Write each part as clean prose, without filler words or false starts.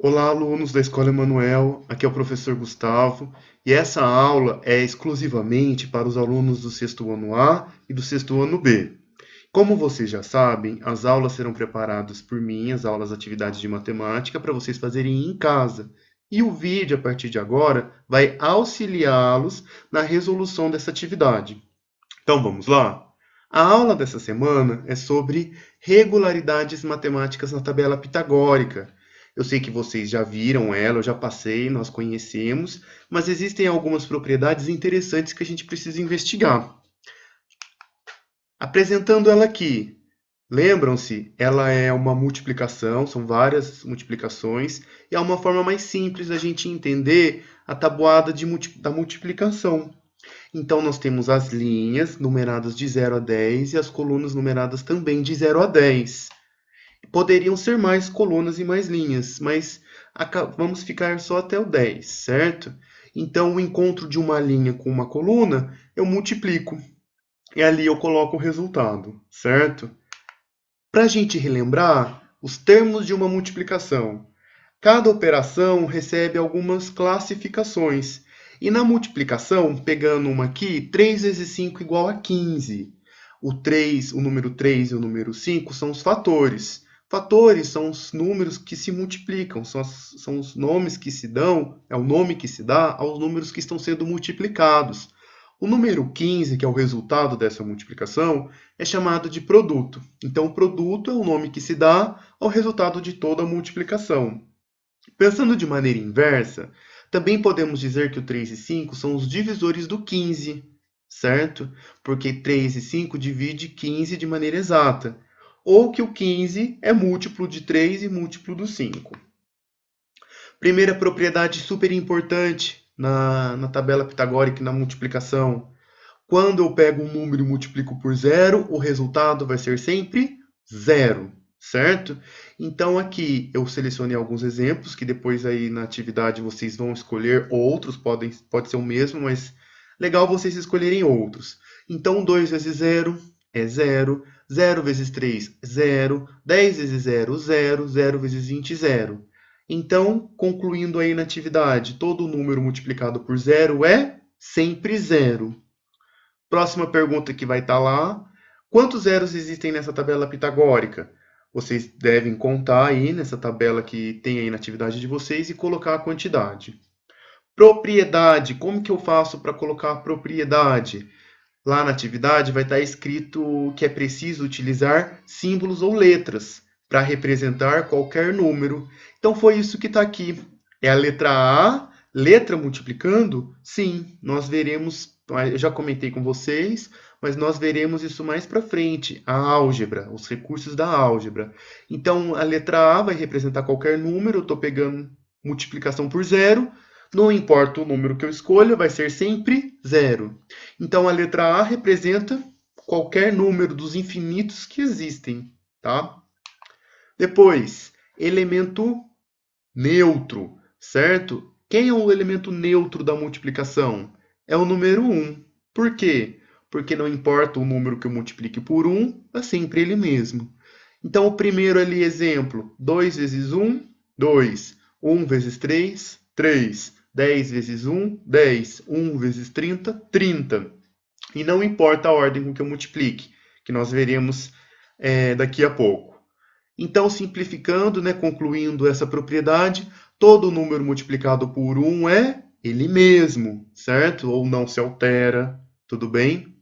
Olá, alunos da Escola Emanuel. Aqui é o professor Gustavo e essa aula é exclusivamente para os alunos do sexto ano A e do sexto ano B. Como vocês já sabem, as aulas serão preparadas por mim, as aulas atividades de matemática, para vocês fazerem em casa. E o vídeo, a partir de agora, vai auxiliá-los na resolução dessa atividade. Então vamos lá? A aula dessa semana é sobre regularidades matemáticas na tabela pitagórica. Eu sei que vocês já viram ela, eu já passei, nós conhecemos, mas existem algumas propriedades interessantes que a gente precisa investigar. Apresentando ela aqui, lembram-se, ela é uma multiplicação, são várias multiplicações, e é uma forma mais simples da gente entender a tabuada da multiplicação. Então, nós temos as linhas numeradas de 0 a 10 e as colunas numeradas também de 0 a 10. Poderiam ser mais colunas e mais linhas, mas vamos ficar só até o 10, certo? Então, o encontro de uma linha com uma coluna, eu multiplico. E ali eu coloco o resultado, certo? Para a gente relembrar os termos de uma multiplicação, cada operação recebe algumas classificações. E na multiplicação, pegando uma aqui, 3 vezes 5 igual a 15. O 3, o número 3 e o número 5 são os fatores. Fatores são os números que se multiplicam, são os nomes que se dão, é o nome que se dá aos números que estão sendo multiplicados. O número 15, que é o resultado dessa multiplicação, é chamado de produto. Então, o produto é o nome que se dá ao resultado de toda a multiplicação. Pensando de maneira inversa, também podemos dizer que o 3 e 5 são os divisores do 15, certo? Porque 3 e 5 divide 15 de maneira exata. Ou que o 15 é múltiplo de 3 e múltiplo do 5. Primeira propriedade super importante na tabela pitagórica e na multiplicação. Quando eu pego um número e multiplico por zero, o resultado vai ser sempre zero, certo? Então aqui eu selecionei alguns exemplos que depois aí na atividade vocês vão escolher outros, pode ser o mesmo, mas legal vocês escolherem outros. Então 2 vezes zero é zero, zero vezes 3 zero, 10 vezes zero zero, zero vezes 20 zero. Então, concluindo aí na atividade, todo número multiplicado por zero é sempre zero. Próxima pergunta que vai estar lá. Quantos zeros existem nessa tabela pitagórica? Vocês devem contar aí nessa tabela que tem aí na atividade de vocês e colocar a quantidade. Propriedade. Como que eu faço para colocar a propriedade? Lá na atividade vai estar escrito que é preciso utilizar símbolos ou letras para representar qualquer número. Então foi isso que está aqui. É a letra A, letra multiplicando? Sim, nós veremos, eu já comentei com vocês, mas nós veremos isso mais para frente, a álgebra, os recursos da álgebra. Então a letra A vai representar qualquer número, eu estou pegando multiplicação por zero, não importa o número que eu escolha, vai ser sempre zero. Então, a letra A representa qualquer número dos infinitos que existem, tá? Depois, elemento neutro, certo? Quem é o elemento neutro da multiplicação? É o número 1. Por quê? Porque não importa o número que eu multiplique por 1, é sempre ele mesmo. Então, o primeiro ali, exemplo, 2 vezes 1, 2. 1 vezes 3, 3. 10 vezes 1, 10. 1 vezes 30, 30. E não importa a ordem com que eu multiplique, que nós veremos daqui a pouco. Então, simplificando, né, concluindo essa propriedade, todo número multiplicado por 1 é ele mesmo, certo? Ou não se altera, tudo bem?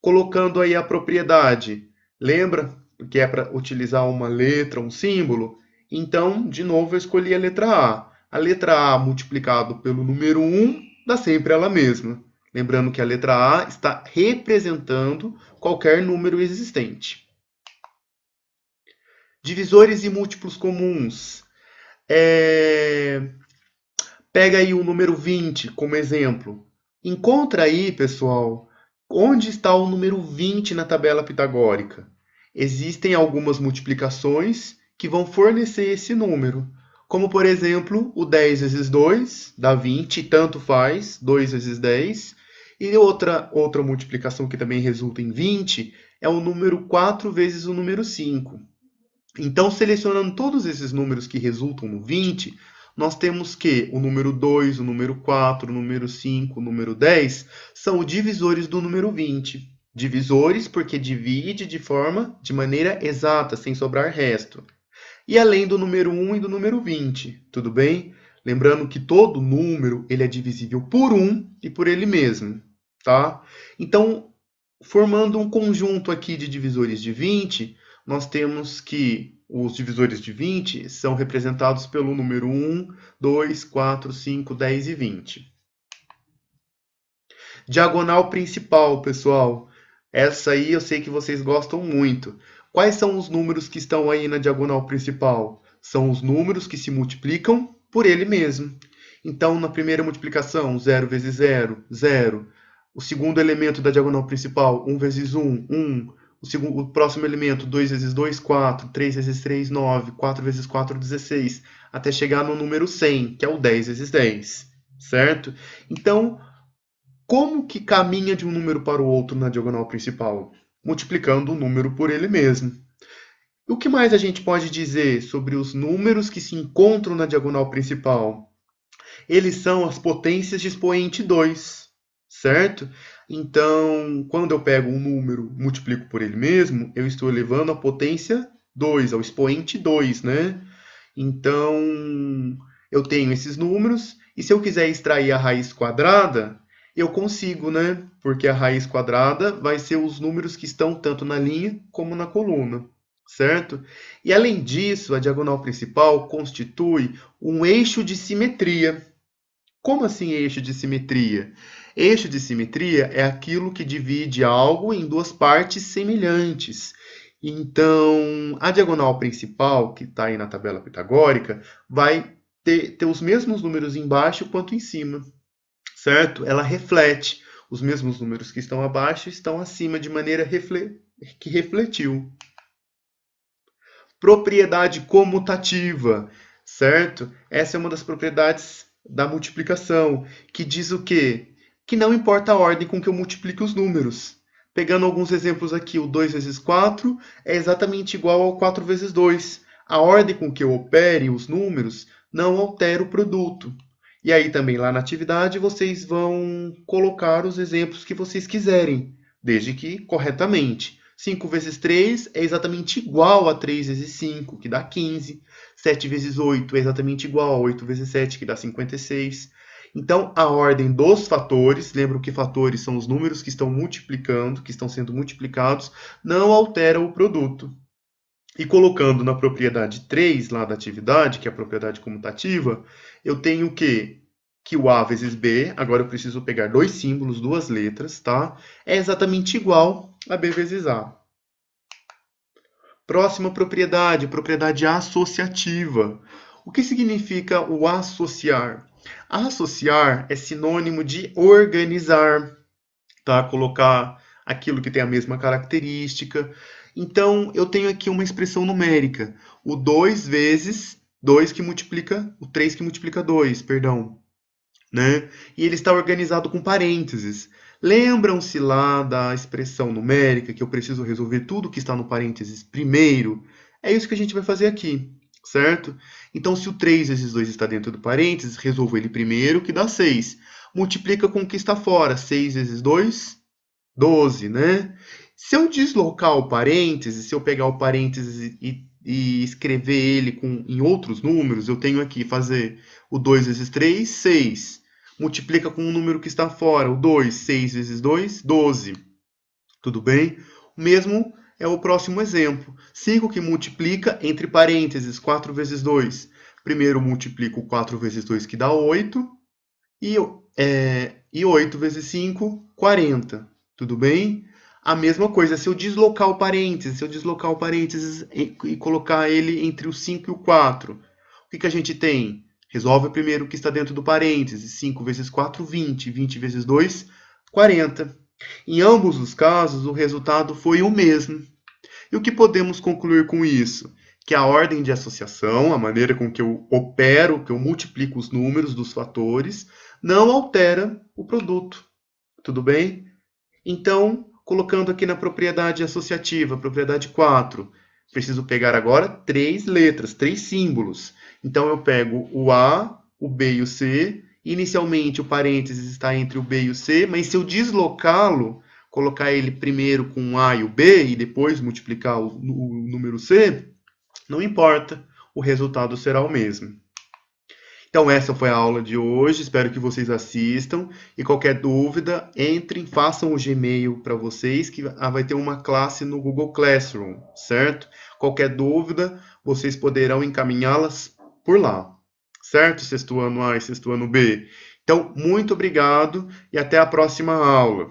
Colocando aí a propriedade, lembra que é para utilizar uma letra, um símbolo? Então, de novo, eu escolhi a letra A. A letra A multiplicado pelo número 1 dá sempre ela mesma. Lembrando que a letra A está representando qualquer número existente. Divisores e múltiplos comuns. Pega aí o número 20 como exemplo. Encontra aí, pessoal, onde está o número 20 na tabela pitagórica. Existem algumas multiplicações que vão fornecer esse número. Como, por exemplo, o 10 vezes 2 dá 20, tanto faz, 2 vezes 10. E outra multiplicação que também resulta em 20 é o número 4 vezes o número 5. Então, selecionando todos esses números que resultam no 20, nós temos que o número 2, o número 4, o número 5, o número 10 são os divisores do número 20. Divisores porque divide de maneira exata, sem sobrar resto. E além do número 1 e do número 20, tudo bem? Lembrando que todo número ele é divisível por 1 e por ele mesmo, tá? Então, formando um conjunto aqui de divisores de 20, nós temos que os divisores de 20 são representados pelo número 1, 2, 4, 5, 10 e 20. Diagonal principal, pessoal. Essa aí eu sei que vocês gostam muito. Quais são os números que estão aí na diagonal principal? São os números que se multiplicam por ele mesmo. Então, na primeira multiplicação, 0 vezes 0, 0. O segundo elemento da diagonal principal, 1 vezes 1, 1. O próximo elemento, 2 vezes 2, 4. 3 vezes 3, 9. 4 vezes 4, 16. Até chegar no número 100, que é o 10 vezes 10. Certo? Então, como que caminha de um número para o outro na diagonal principal? Multiplicando o número por ele mesmo. O que mais a gente pode dizer sobre os números que se encontram na diagonal principal? Eles são as potências de expoente 2, certo? Então, quando eu pego um número, multiplico por ele mesmo, eu estou elevando a potência 2, ao expoente 2, né? Então, eu tenho esses números, e se eu quiser extrair a raiz quadrada, eu consigo, né? Porque a raiz quadrada vai ser os números que estão tanto na linha como na coluna, certo? E além disso, a diagonal principal constitui um eixo de simetria. Como assim eixo de simetria? Eixo de simetria é aquilo que divide algo em duas partes semelhantes. Então, a diagonal principal, que está aí na tabela pitagórica, vai ter os mesmos números embaixo quanto em cima, certo? Ela reflete. Os mesmos números que estão abaixo estão acima de maneira que refletiu. Propriedade comutativa, certo? Essa é uma das propriedades da multiplicação, que diz o quê? Que não importa a ordem com que eu multiplique os números. Pegando alguns exemplos aqui, o 2 vezes 4 é exatamente igual ao 4 vezes 2. A ordem com que eu opere os números não altera o produto. E aí também lá na atividade vocês vão colocar os exemplos que vocês quiserem, desde que corretamente. 5 vezes 3 é exatamente igual a 3 vezes 5, que dá 15. 7 vezes 8 é exatamente igual a 8 vezes 7, que dá 56. Então, a ordem dos fatores, lembra que fatores são os números que estão multiplicando, que estão sendo multiplicados, não altera o produto. E colocando na propriedade 3 lá da atividade, que é a propriedade comutativa, eu tenho que o A vezes B, agora eu preciso pegar dois símbolos, duas letras, tá? É exatamente igual a B vezes A. Próxima propriedade, propriedade associativa. O que significa o associar? Associar é sinônimo de organizar, tá? Colocar aquilo que tem a mesma característica. Então, eu tenho aqui uma expressão numérica, o 2 vezes 2 que multiplica, o 3 que multiplica 2, perdão, né? E ele está organizado com parênteses. Lembram-se lá da expressão numérica que eu preciso resolver tudo que está no parênteses primeiro? É isso que a gente vai fazer aqui, certo? Então, se o 3 vezes 2 está dentro do parênteses, resolvo ele primeiro, que dá 6. Multiplica com o que está fora. 6 vezes 2, 12, né? Se eu deslocar o parênteses, se eu pegar o parênteses e escrever ele em outros números, eu tenho aqui fazer o 2 vezes 3, 6. Multiplica com o número que está fora, o 2, 6 vezes 2, 12. Tudo bem? O mesmo é o próximo exemplo. 5 que multiplica, entre parênteses, 4 vezes 2. Primeiro multiplico 4 vezes 2, que dá 8. E 8 vezes 5, 40. Tudo bem? A mesma coisa, se eu deslocar o parênteses, e colocar ele entre o 5 e o 4, o que a gente tem? Resolve primeiro o que está dentro do parênteses. 5 vezes 4, 20. 20 vezes 2, 40. Em ambos os casos, o resultado foi o mesmo. E o que podemos concluir com isso? Que a ordem de associação, a maneira com que eu opero, que eu multiplico os números dos fatores, não altera o produto. Tudo bem? Então, colocando aqui na propriedade associativa, propriedade 4, Preciso pegar agora 3 letras, 3 símbolos. Então, eu pego o A, o B e o C. Inicialmente, o parênteses está entre o B e o C, mas se eu deslocá-lo, colocar ele primeiro com o A e o B, e depois multiplicar o número C, não importa, o resultado será o mesmo. Então, essa foi a aula de hoje. Espero que vocês assistam. E qualquer dúvida, entrem, façam o Gmail para vocês, que vai ter uma classe no Google Classroom, certo? Qualquer dúvida, vocês poderão encaminhá-las por lá, certo? Sexto ano A e sexto ano B. Então, muito obrigado e até a próxima aula.